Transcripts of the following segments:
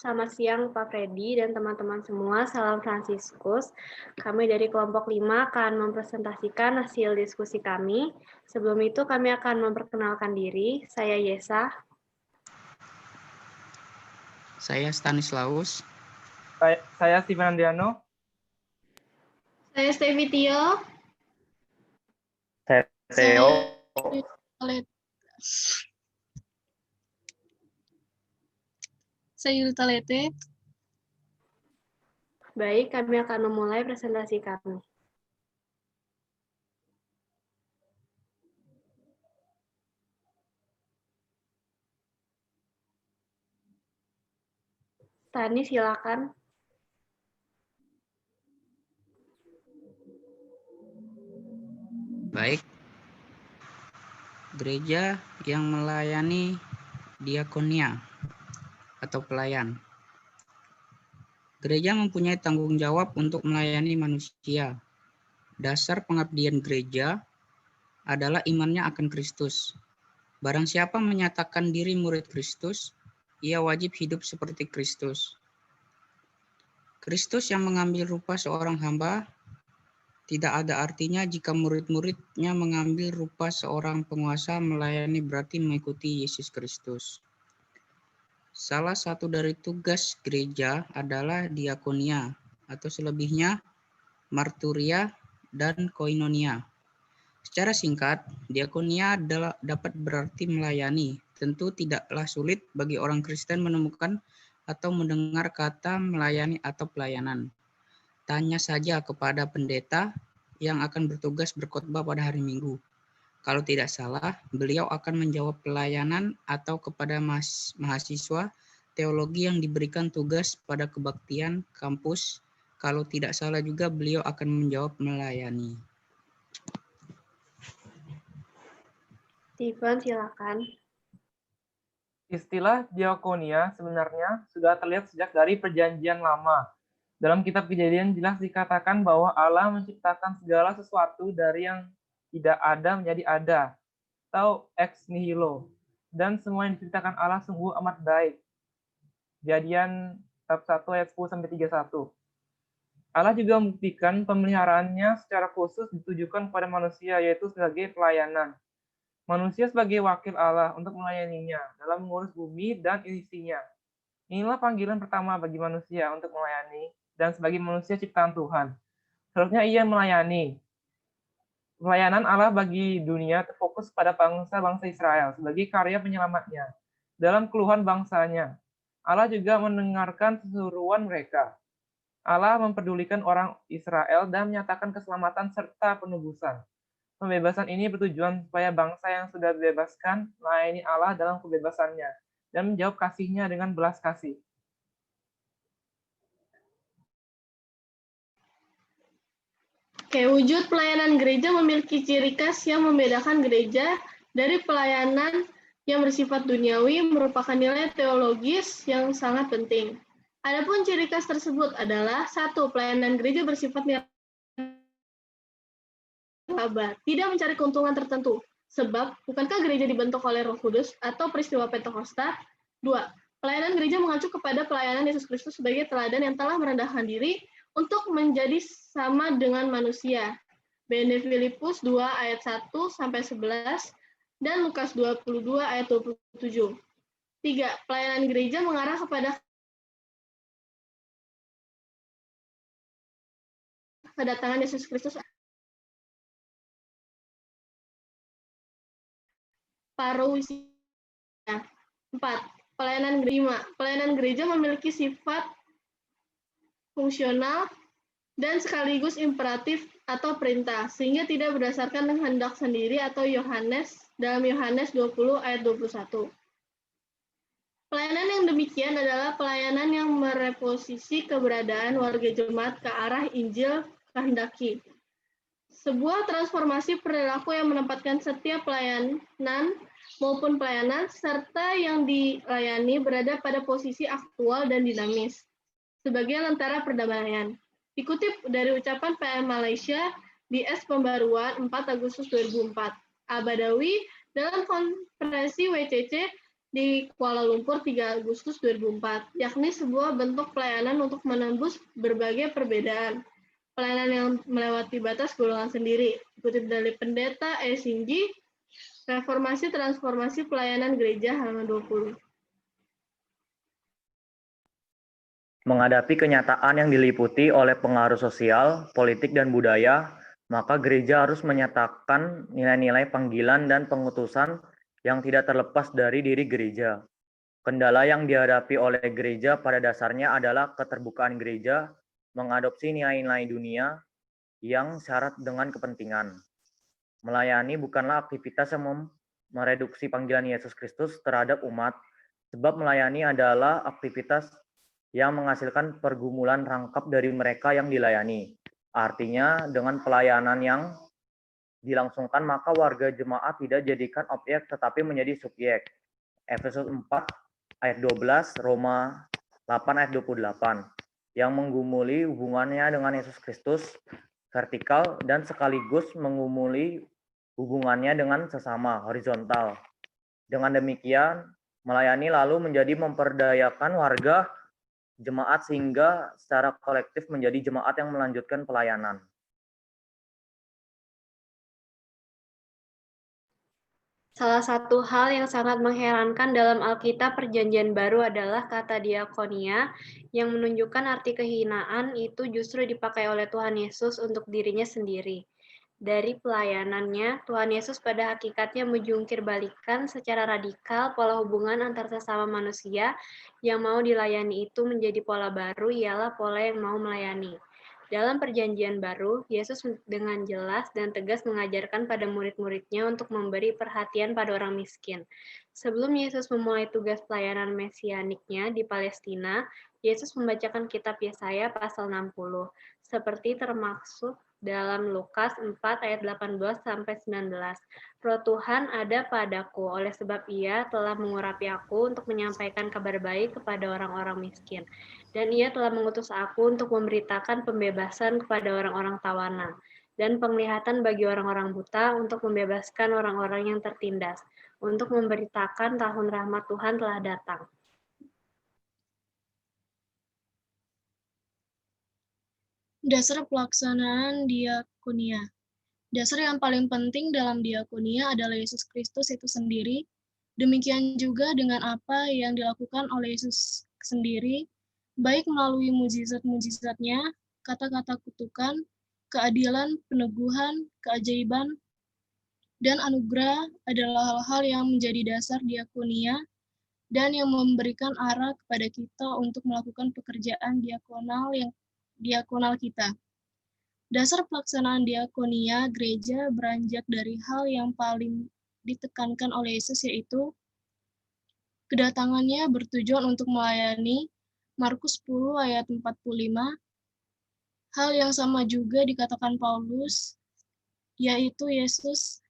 Selamat siang Pak Freddy dan teman-teman semua, salam Fransiskus. Kami dari kelompok 5 akan mempresentasikan hasil diskusi kami. Sebelum itu kami akan memperkenalkan diri, saya Yesa. Saya Stanislaus. Saya Steven Andiano. Saya Stevi Tio. Saya Theo. Saya Yulita Lete. Baik, kami akan memulai presentasi kami. Tani, silakan. Baik. Gereja yang melayani diakonia atau pelayan. Gereja mempunyai tanggung jawab untuk melayani manusia. Dasar pengabdian gereja adalah imannya akan Kristus. Barang siapa menyatakan diri murid Kristus, ia wajib hidup seperti Kristus. Kristus yang mengambil rupa seorang hamba tidak ada artinya jika murid-muridnya mengambil rupa seorang penguasa. Melayani berarti mengikuti Yesus Kristus. Salah satu dari tugas gereja adalah diakonia, atau selebihnya marturia dan koinonia. Secara singkat, diakonia dapat berarti melayani. Tentu tidaklah sulit bagi orang Kristen menemukan atau mendengar kata melayani atau pelayanan. Tanya saja kepada pendeta yang akan bertugas berkhotbah pada hari Minggu. Kalau tidak salah, beliau akan menjawab pelayanan atau kepada mahasiswa teologi yang diberikan tugas pada kebaktian kampus. Kalau tidak salah juga beliau akan menjawab melayani. Steven, silakan. Istilah diakonia sebenarnya sudah terlihat sejak dari Perjanjian Lama. Dalam kitab Kejadian jelas dikatakan bahwa Allah menciptakan segala sesuatu dari yang tidak ada menjadi ada, atau ex nihilo. Dan semua yang diciptakan Allah sungguh amat baik. Kejadian bab 1 ayat 10-31. Allah juga membuktikan pemeliharaannya secara khusus ditujukan kepada manusia, yaitu sebagai pelayanan. Manusia sebagai wakil Allah untuk melayaninya dalam mengurus bumi dan isinya. Inilah panggilan pertama bagi manusia untuk melayani dan sebagai manusia ciptaan Tuhan. Seharusnya ia melayani. Pelayanan Allah bagi dunia terfokus pada bangsa-bangsa Israel sebagai karya penyelamatnya. Dalam keluhan bangsanya, Allah juga mendengarkan seruan mereka. Allah memperdulikan orang Israel dan menyatakan keselamatan serta penebusan. Pembebasan ini bertujuan supaya bangsa yang sudah dibebaskan melayani Allah dalam kebebasannya dan menjawab kasih-Nya dengan belas kasih. Oke, wujud pelayanan gereja memiliki ciri khas yang membedakan gereja dari pelayanan yang bersifat duniawi, merupakan nilai teologis yang sangat penting. Adapun ciri khas tersebut adalah 1. Pelayanan gereja bersifat nirlaba, tidak mencari keuntungan tertentu. Sebab, bukankah gereja dibentuk oleh Roh Kudus atau peristiwa Pentakosta? 2. Pelayanan gereja mengacu kepada pelayanan Yesus Kristus sebagai teladan yang telah merendahkan diri untuk menjadi sama dengan manusia. BND Filipus 2 ayat 1-11 dan Lukas 22 ayat 27. 3. Pelayanan gereja mengarah kepada kedatangan Yesus Kristus. Parousia. 4. Pelayanan gereja. Pelayanan gereja memiliki sifat fungsional dan sekaligus imperatif atau perintah, sehingga tidak berdasarkan kehendak sendiri atau dalam Yohanes 20 ayat 21. Pelayanan yang demikian adalah pelayanan yang mereposisi keberadaan warga jemaat ke arah Injil kehendaki. Sebuah transformasi perilaku yang menempatkan setiap pelayanan maupun pelayanan serta yang dilayani berada pada posisi aktual dan dinamis sebagai lentera perdamaian. Dikutip dari ucapan PM Malaysia di S Pembaruan 4 Agustus 2004, Abadawi dalam konferensi WCC di Kuala Lumpur 3 Agustus 2004, yakni sebuah bentuk pelayanan untuk menembus berbagai perbedaan. Pelayanan yang melewati batas golongan sendiri, dikutip dari Pendeta E. Sinji, Reformasi Transformasi Pelayanan Gereja halaman 20. Menghadapi kenyataan yang diliputi oleh pengaruh sosial, politik, dan budaya, maka gereja harus menyatakan nilai-nilai panggilan dan pengutusan yang tidak terlepas dari diri gereja. Kendala yang dihadapi oleh gereja pada dasarnya adalah keterbukaan gereja mengadopsi nilai-nilai dunia yang syarat dengan kepentingan. Melayani bukanlah aktivitas yang mereduksi panggilan Yesus Kristus terhadap umat, sebab melayani adalah aktivitas yang menghasilkan pergumulan rangkap dari mereka yang dilayani. Artinya, dengan pelayanan yang dilangsungkan, maka warga jemaat tidak jadikan objek tetapi menjadi subjek. Efesus 4 ayat 12, Roma 8 ayat 28, yang menggumuli hubungannya dengan Yesus Kristus vertikal dan sekaligus menggumuli hubungannya dengan sesama horizontal. Dengan demikian, melayani lalu menjadi memperdayakan warga jemaat sehingga secara kolektif menjadi jemaat yang melanjutkan pelayanan. Salah satu hal yang sangat mengherankan dalam Alkitab Perjanjian Baru adalah kata diakonia yang menunjukkan arti kehinaan itu justru dipakai oleh Tuhan Yesus untuk dirinya sendiri. Dari pelayanannya, Tuhan Yesus pada hakikatnya menjungkir balikan secara radikal pola hubungan antar sesama manusia yang mau dilayani itu menjadi pola baru, ialah pola yang mau melayani. Dalam Perjanjian Baru, Yesus dengan jelas dan tegas mengajarkan pada murid-muridnya untuk memberi perhatian pada orang miskin. Sebelum Yesus memulai tugas pelayanan mesianiknya di Palestina, Yesus membacakan kitab Yesaya pasal 60, seperti termaksud dalam Lukas 4 ayat 18 sampai 19. Roh Tuhan ada padaku, oleh sebab Ia telah mengurapi aku untuk menyampaikan kabar baik kepada orang-orang miskin. Dan Ia telah mengutus aku untuk memberitakan pembebasan kepada orang-orang tawanan dan penglihatan bagi orang-orang buta, untuk membebaskan orang-orang yang tertindas, untuk memberitakan tahun rahmat Tuhan telah datang. Dasar pelaksanaan diakonia. Dasar yang paling penting dalam diakonia adalah Yesus Kristus itu sendiri. Demikian juga dengan apa yang dilakukan oleh Yesus sendiri, baik melalui mujizat-mujizatnya, kata-kata kutukan, keadilan, peneguhan, keajaiban, dan anugerah adalah hal-hal yang menjadi dasar diakonia dan yang memberikan arah kepada kita untuk melakukan pekerjaan diakonal kita. Dasar pelaksanaan diakonia gereja beranjak dari hal yang paling ditekankan oleh Yesus, yaitu kedatangannya bertujuan untuk melayani, Markus 10 ayat 45. Hal yang sama juga dikatakan Paulus, yaitu Yesus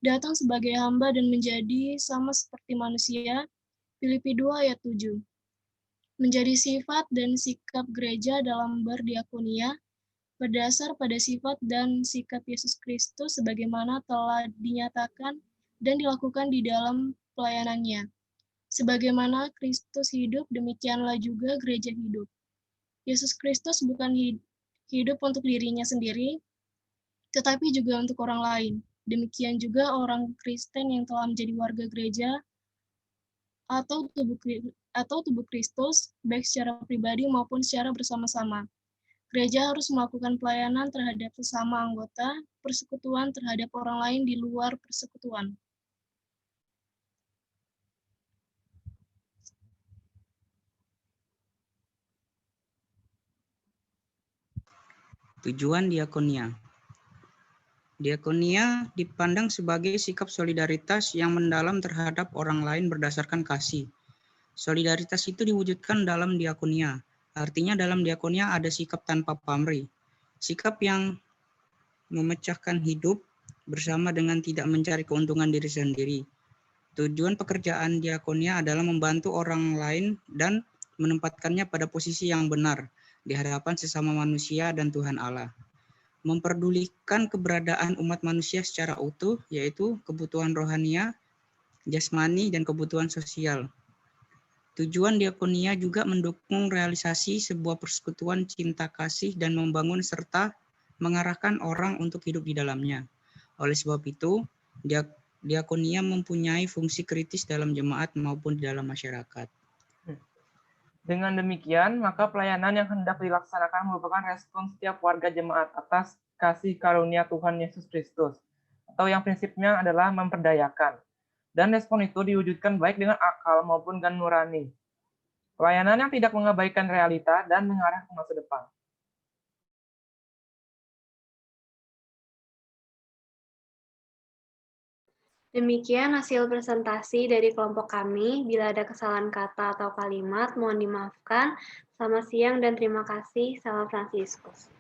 datang sebagai hamba dan menjadi sama seperti manusia, Filipi 2 ayat 7. Menjadi sifat dan sikap gereja dalam berdiakonia berdasar pada sifat dan sikap Yesus Kristus sebagaimana telah dinyatakan dan dilakukan di dalam pelayanannya. Sebagaimana Kristus hidup, demikianlah juga gereja hidup. Yesus Kristus bukan hidup untuk dirinya sendiri, tetapi juga untuk orang lain. Demikian juga orang Kristen yang telah menjadi warga gereja atau tubuh Kristus, baik secara pribadi maupun secara bersama-sama. Gereja harus melakukan pelayanan terhadap sesama anggota, persekutuan terhadap orang lain di luar persekutuan. Tujuan diakonia. Diakonia dipandang sebagai sikap solidaritas yang mendalam terhadap orang lain berdasarkan kasih. Solidaritas itu diwujudkan dalam diakonia. Artinya dalam diakonia ada sikap tanpa pamrih. Sikap yang memecahkan hidup bersama dengan tidak mencari keuntungan diri sendiri. Tujuan pekerjaan diakonia adalah membantu orang lain dan menempatkannya pada posisi yang benar di hadapan sesama manusia dan Tuhan Allah. Memperdulikan keberadaan umat manusia secara utuh, yaitu kebutuhan rohania jasmani, dan kebutuhan sosial. Tujuan diakonia juga mendukung realisasi sebuah persekutuan cinta kasih dan membangun serta mengarahkan orang untuk hidup di dalamnya. Oleh sebab itu, diakonia mempunyai fungsi kritis dalam jemaat maupun di dalam masyarakat. Dengan demikian, maka pelayanan yang hendak dilaksanakan merupakan respon setiap warga jemaat atas kasih karunia Tuhan Yesus Kristus, atau yang prinsipnya adalah memperdayakan. Dan respon itu diwujudkan baik dengan akal maupun dengan nurani. Pelayanan yang tidak mengabaikan realita dan mengarah ke masa depan. Demikian hasil presentasi dari kelompok kami. Bila ada kesalahan kata atau kalimat, mohon dimaafkan. Selamat siang dan terima kasih. Salam Fransiskus.